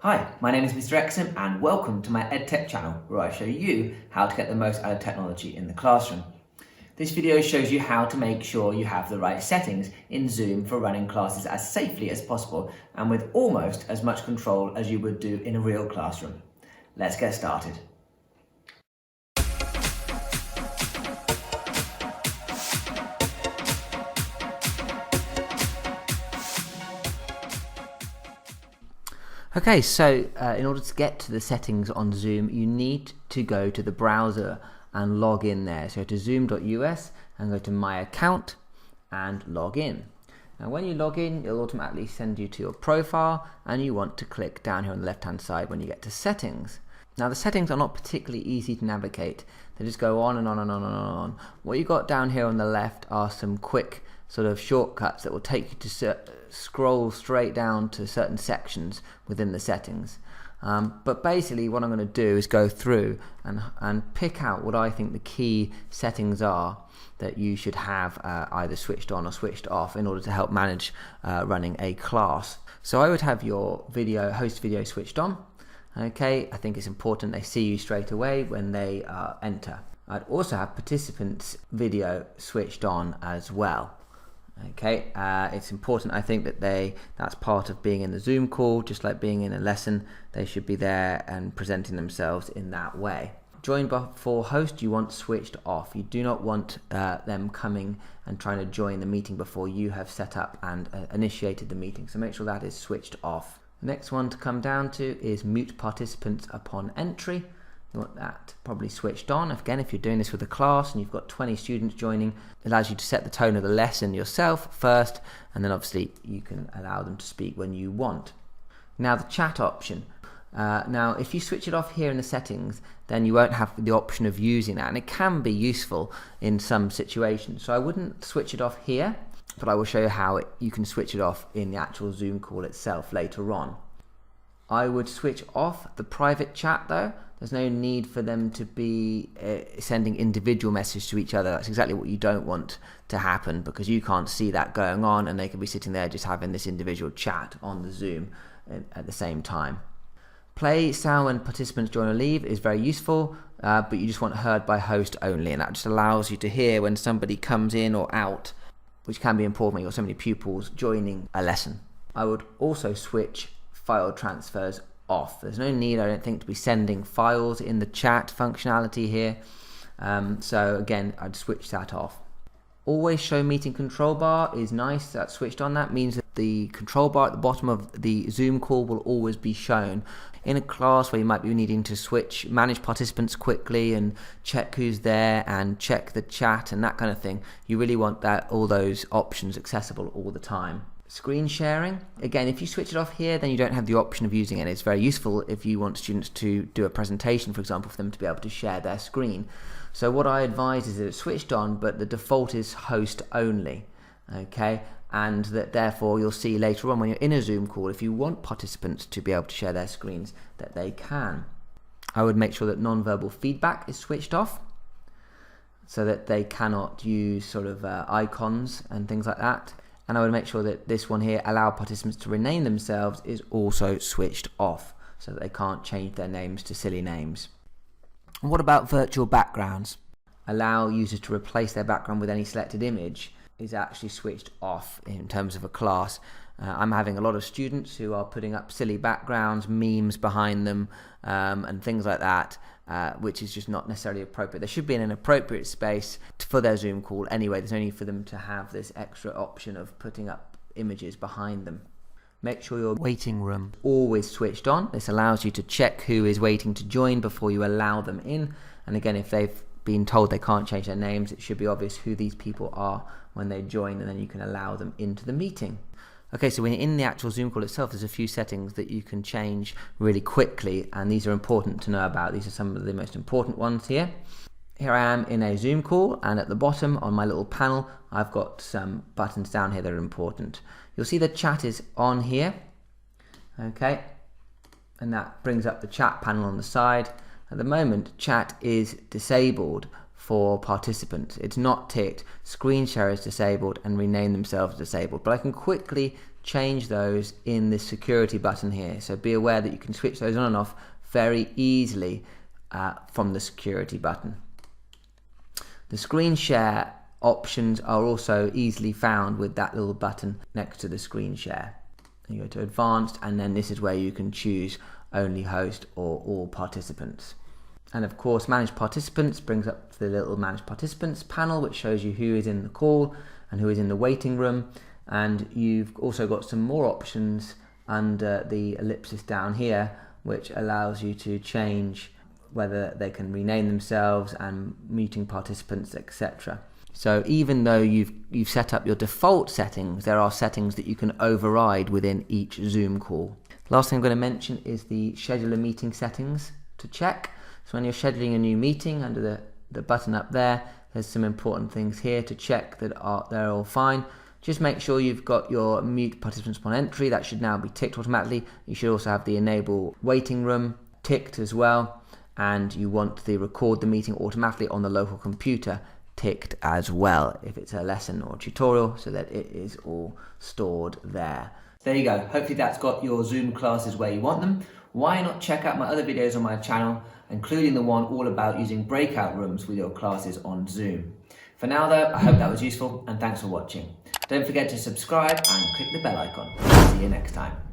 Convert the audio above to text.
Hi, my name is Mr. Exum and welcome to my EdTech channel where I show you how to get the most out of technology in the classroom. This video shows you how to make sure you have the right settings in Zoom for running classes as safely as possible and with almost as much control as you would do in a real classroom. Let's get started. Okay, so in order to get to the settings on Zoom, you need to go to the browser and log in there. So go to zoom.us and go to My Account and log in. Now when you log in, it'll automatically send you to your profile and you want to click down here on the left hand side when you get to settings. Now the settings are not particularly easy to navigate. They just go on and on and on and on. What you got down here on the left are some quick sort of shortcuts that will take you to scroll straight down to certain sections within the settings. But basically what I'm going to do is go through and pick out what I think the key settings are that you should have either switched on or switched off in order to help manage running a class. So I would have your host video switched on. Okay, I think it's important they see you straight away when they enter. I'd also have participants video switched on as well. Okay, it's important I think that that's part of being in the Zoom call, just like being in a lesson. They should be there and presenting themselves in that way. Join before host you want switched off. You do not want them coming and trying to join the meeting before you have set up and initiated the meeting, so make sure that is switched off. The next one to come down to is mute participants upon entry. You want that probably switched on. Again, if you're doing this with a class and you've got 20 students joining, it allows you to set the tone of the lesson yourself first, and then obviously you can allow them to speak when you want. Now the chat option. Now if you switch it off here in the settings, then you won't have the option of using that, and it can be useful in some situations. So I wouldn't switch it off here, but I will show you how you can switch it off in the actual Zoom call itself later on. I would switch off the private chat though. There's no need for them to be sending individual messages to each other. That's exactly what you don't want to happen, because you can't see that going on and they could be sitting there just having this individual chat on the Zoom at the same time. Play sound when participants join or leave is very useful, but you just want heard by host only, and that just allows you to hear when somebody comes in or out, which can be important when you've got so many pupils joining a lesson. I would also switch file transfers off. There's no need, I don't think, to be sending files in the chat functionality here. So again, I'd switch that off. Always show meeting control bar is nice. That's switched on. That means that the control bar at the bottom of the Zoom call will always be shown. In a class where you might be needing to manage participants quickly and check who's there and check the chat and that kind of thing, you really want all those options accessible all the time. Screen sharing, again, if you switch it off here, then you don't have the option of using it. It's very useful if you want students to do a presentation, for example, for them to be able to share their screen. So what I advise is that it's switched on, but the default is host only, okay? And that therefore you'll see later on when you're in a Zoom call, if you want participants to be able to share their screens, that they can. I would make sure that non-verbal feedback is switched off, so that they cannot use sort of icons and things like that. And I would make sure that this one here, allow participants to rename themselves, is also switched off, so that they can't change their names to silly names. And what about virtual backgrounds? Allow users to replace their background with any selected image is actually switched off in terms of a class. I'm having a lot of students who are putting up silly backgrounds, memes behind them, and things like that, which is just not necessarily appropriate. They should be in an appropriate space for their Zoom call anyway. There's no need for them to have this extra option of putting up images behind them. Make sure your waiting room always switched on. This allows you to check who is waiting to join before you allow them in. And again, if they've been told they can't change their names, it should be obvious who these people are when they join, and then you can allow them into the meeting. Okay, so when you're in the actual Zoom call itself, there's a few settings that you can change really quickly, and these are important to know about. These are some of the most important ones here. Here I am in a Zoom call, and at the bottom on my little panel, I've got some buttons down here that are important. You'll see the chat is on here, okay, and that brings up the chat panel on the side. At the moment, chat is disabled for participants. It's not ticked. Screen share is disabled and rename themselves disabled. But I can quickly change those in this security button here. So be aware that you can switch those on and off very easily from the security button. The screen share options are also easily found with that little button next to the screen share. You go to advanced, and then this is where you can choose only host or all participants. And of course, manage participants brings up the little manage participants panel, which shows you who is in the call and who is in the waiting room. And you've also got some more options under the ellipsis down here, which allows you to change whether they can rename themselves and meeting participants, etc. So even though you've set up your default settings, there are settings that you can override within each Zoom call. Last thing I'm going to mention is the schedule a meeting settings to check. So when you're scheduling a new meeting, under the button up there, there's some important things here to check that they're all fine. Just make sure you've got your mute participants upon entry. That should now be ticked automatically. You should also have the enable waiting room ticked as well. And you want the record the meeting automatically on the local computer ticked as well if it's a lesson or tutorial, so that it is all stored there. There you go. Hopefully that's got your Zoom classes where you want them. Why not check out my other videos on my channel, including the one all about using breakout rooms with your classes on Zoom. For now though, I hope that was useful, and thanks for watching. Don't forget to subscribe and click the bell icon. See you next time.